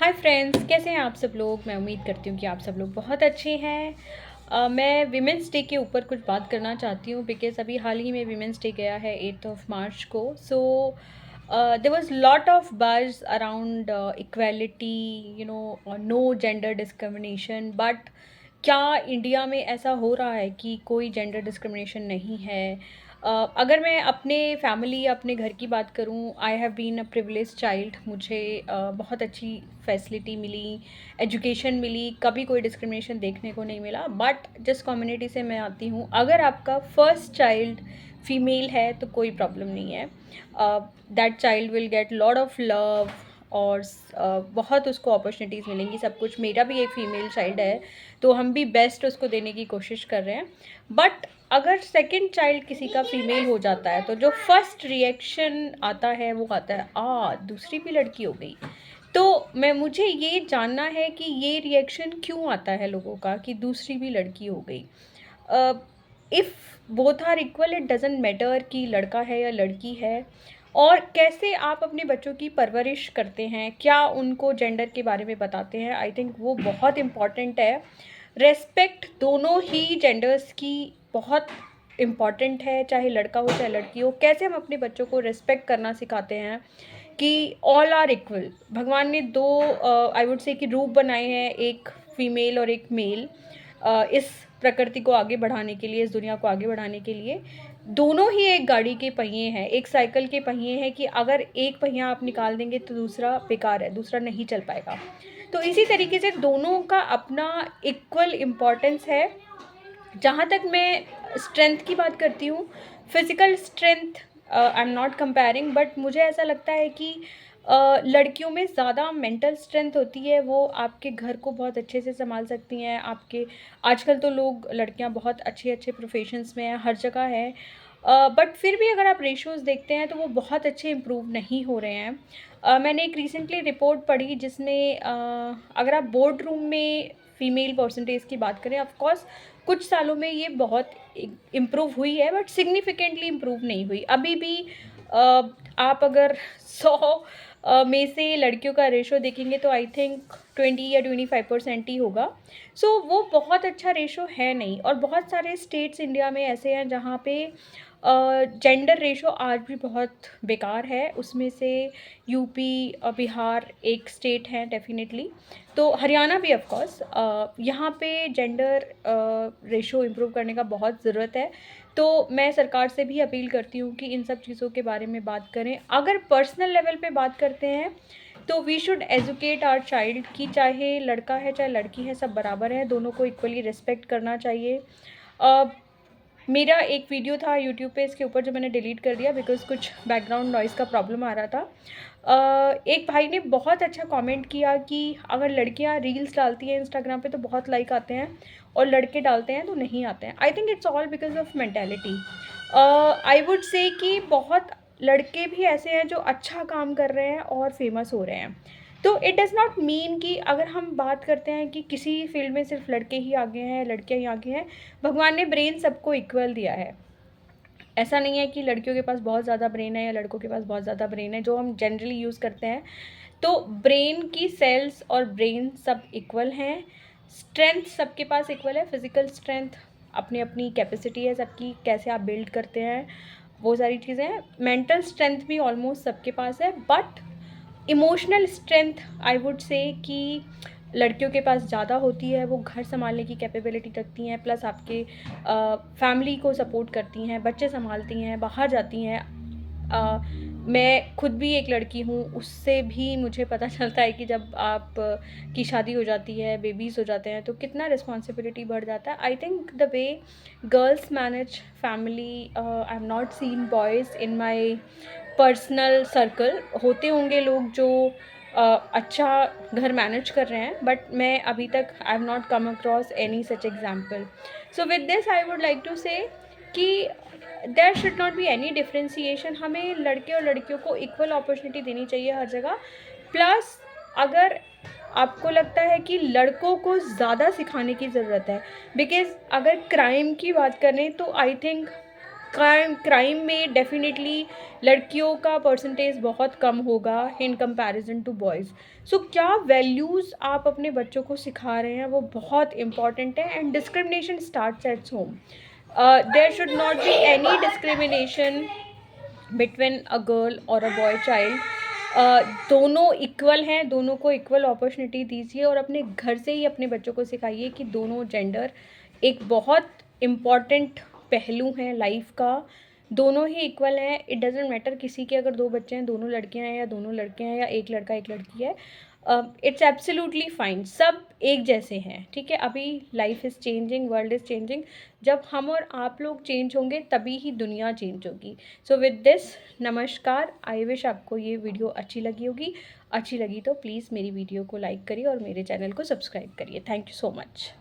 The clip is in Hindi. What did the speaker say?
हाय फ्रेंड्स, कैसे हैं आप सब लोग। मैं उम्मीद करती हूँ कि आप सब लोग बहुत अच्छे हैं। मैं विमेंस डे के ऊपर कुछ बात करना चाहती हूँ बिकॉज अभी हाल ही में विमेंस डे गया है 8 मार्च को। So there was lot of buzz around equality, no gender discrimination. But क्या इंडिया में ऐसा हो रहा है कि कोई जेंडर डिस्क्रिमिनेशन नहीं है? अगर मैं अपने फैमिली अपने घर की बात करूं, I have been a privilege child. मुझे बहुत अच्छी फैसिलिटी मिली, एजुकेशन मिली, कभी कोई डिस्क्रिमिनेशन देखने को नहीं मिला। बट जिस कम्युनिटी से मैं आती हूँ, अगर आपका फर्स्ट चाइल्ड फीमेल है तो कोई प्रॉब्लम नहीं है। That child will get lot of love और बहुत उसको अपॉर्चुनिटीज़ मिलेंगी, सब कुछ। मेरा भी एक फ़ीमेल चाइल्ड है तो हम भी बेस्ट उसको देने की कोशिश कर रहे हैं। बट अगर सेकंड चाइल्ड किसी का फीमेल हो जाता है तो जो फर्स्ट रिएक्शन आता है वो आता है, दूसरी भी लड़की हो गई। तो मुझे ये जानना है कि ये रिएक्शन क्यों आता है लोगों का कि दूसरी भी लड़की हो गई। If both are equal, it doesn't matter कि लड़का है या लड़की है। और कैसे आप अपने बच्चों की परवरिश करते हैं, क्या उनको जेंडर के बारे में बताते हैं, आई थिंक वो बहुत इम्पॉर्टेंट है। रेस्पेक्ट दोनों ही जेंडर्स की बहुत इम्पॉर्टेंट है, चाहे लड़का हो चाहे लड़की हो। कैसे हम अपने बच्चों को रेस्पेक्ट करना सिखाते हैं कि ऑल आर इक्वल। भगवान ने दो आई वुड से कि रूप बनाए हैं, एक फीमेल और एक मेल, इस प्रकृति को आगे बढ़ाने के लिए, इस दुनिया को आगे बढ़ाने के लिए। दोनों ही एक गाड़ी के पहिए हैं, एक साइकिल के पहिए हैं कि अगर एक पहिया आप निकाल देंगे तो दूसरा बेकार है, दूसरा नहीं चल पाएगा। तो इसी तरीके से दोनों का अपना इक्वल इम्पॉर्टेंस है। जहाँ तक मैं स्ट्रेंथ की बात करती हूँ, physical strength I am not comparing, but मुझे ऐसा लगता है कि लड़कियों में ज़्यादा मेंटल स्ट्रेंथ होती है। वो आपके घर को बहुत अच्छे से संभाल सकती हैं। आपके आजकल तो लोग, लड़कियां बहुत अच्छे अच्छे प्रोफेशंस में हैं, हर जगह है। बट फिर भी अगर आप रेशियोज़ देखते हैं तो वो बहुत अच्छे इम्प्रूव नहीं हो रहे हैं। मैंने एक रिसेंटली रिपोर्ट पढ़ी जिसमें अगर आप बोर्ड रूम में फ़ीमेल परसेंटेज की बात करें, ऑफ कोर्स कुछ सालों में ये बहुत इम्प्रूव हुई है, बट सिग्निफिकेंटली इम्प्रूव नहीं हुई अभी भी। आप अगर 100 में से लड़कियों का रेशो देखेंगे तो आई थिंक 20 या 25% ही होगा। सो वो बहुत अच्छा रेशो है नहीं। और बहुत सारे स्टेट्स इंडिया में ऐसे हैं जहाँ पे जेंडर रेशो आज भी बहुत बेकार है। उसमें से यूपी, बिहार एक स्टेट है डेफिनेटली, तो हरियाणा भी ऑफ कोर्स। यहाँ पे जेंडर रेशो इम्प्रूव करने का बहुत ज़रूरत है। तो मैं सरकार से भी अपील करती हूँ कि इन सब चीज़ों के बारे में बात करें। अगर पर्सनल लेवल पे बात करते हैं तो we should educate our child कि चाहे लड़का है चाहे लड़की है, सब बराबर है, दोनों को इक्वली रिस्पेक्ट करना चाहिए। मेरा एक वीडियो था यूट्यूब पे इसके ऊपर जो मैंने डिलीट कर दिया बिकॉज़ कुछ बैकग्राउंड नॉइज़ का प्रॉब्लम आ रहा था। एक भाई ने बहुत अच्छा कमेंट किया कि अगर लड़कियां रील्स डालती हैं इंस्टाग्राम पे तो बहुत लाइक आते हैं और लड़के डालते हैं तो नहीं आते हैं। I think it's all because of mentality. I would say कि बहुत लड़के भी ऐसे हैं जो अच्छा काम कर रहे हैं और फेमस हो रहे हैं। तो इट डज़ नॉट मीन कि अगर हम बात करते हैं कि किसी फील्ड में सिर्फ लड़के ही आगे हैं, लड़कियां ही आगे हैं, भगवान ने ब्रेन सबको इक्वल दिया है। ऐसा नहीं है कि लड़कियों के पास बहुत ज़्यादा ब्रेन है या लड़कों के पास बहुत ज़्यादा ब्रेन है, जो हम जनरली यूज़ करते हैं। तो ब्रेन की सेल्स और ब्रेन सब इक्वल हैं। स्ट्रेंथ सबके पास इक्वल है। फिज़िकल स्ट्रेंथ अपनी अपनी कैपेसिटी है सबकी, कैसे आप बिल्ड करते हैं वो सारी चीज़ें हैं। मेंटल स्ट्रेंथ भी ऑलमोस्ट सबके पास है। But emotional strength I would say कि लड़कियों के पास ज़्यादा होती है। वो घर संभालने की कैपेबिलिटी रखती हैं, प्लस आपके फैमिली को सपोर्ट करती हैं, बच्चे संभालती हैं, बाहर जाती हैं। मैं खुद भी एक लड़की हूँ, उससे भी मुझे पता चलता है कि जब आप की शादी हो जाती है, बेबीज़ हो जाते हैं तो कितना रिस्पॉन्सिबिलिटी बढ़ जाता है। I think the way girls manage family, I have not seen boys in my personal circle. होते होंगे लोग जो अच्छा घर मैनेज कर रहे हैं, बट मैं अभी तक I have not come across any such example. So with this I would like to say कि there should not be any differentiation. हमें लड़के और लड़कियों को इक्वल अपॉर्चुनिटी देनी चाहिए हर जगह। प्लस अगर आपको लगता है कि लड़कों को ज़्यादा सिखाने की ज़रूरत है, बिकॉज़ अगर क्राइम की बात करें तो आई थिंक क्राइम में डेफिनेटली लड़कियों का परसेंटेज बहुत कम होगा इन कंपैरिजन टू बॉयज़। सो क्या वैल्यूज़ आप अपने बच्चों को सिखा रहे हैं वो बहुत इंपॉर्टेंट है। And discrimination starts at home. There should not be any discrimination between a girl और अ बॉय चाइल्ड। दोनों इक्वल हैं, दोनों को इक्वल अपॉर्चुनिटी दीजिए और अपने घर से ही अपने बच्चों को सिखाइए कि दोनों जेंडर एक बहुत इम्पॉर्टेंट पहलू हैं लाइफ का। दोनों ही इक्वल हैं। इट डजेंट मैटर किसी के अगर 2 बच्चे हैं, दोनों लड़कियां हैं या दोनों लड़के हैं या एक लड़का एक लड़की है, इट्स एब्सोल्युटली फाइन, सब एक जैसे हैं, ठीक है। अभी life is changing, world is changing. जब हम और आप लोग चेंज होंगे तभी ही दुनिया चेंज होगी। सो विद दिस, नमस्कार। आई विश आपको ये वीडियो अच्छी लगी होगी। अच्छी लगी तो प्लीज़ मेरी वीडियो को लाइक करिए और मेरे चैनल को सब्सक्राइब करिए। Thank you so much.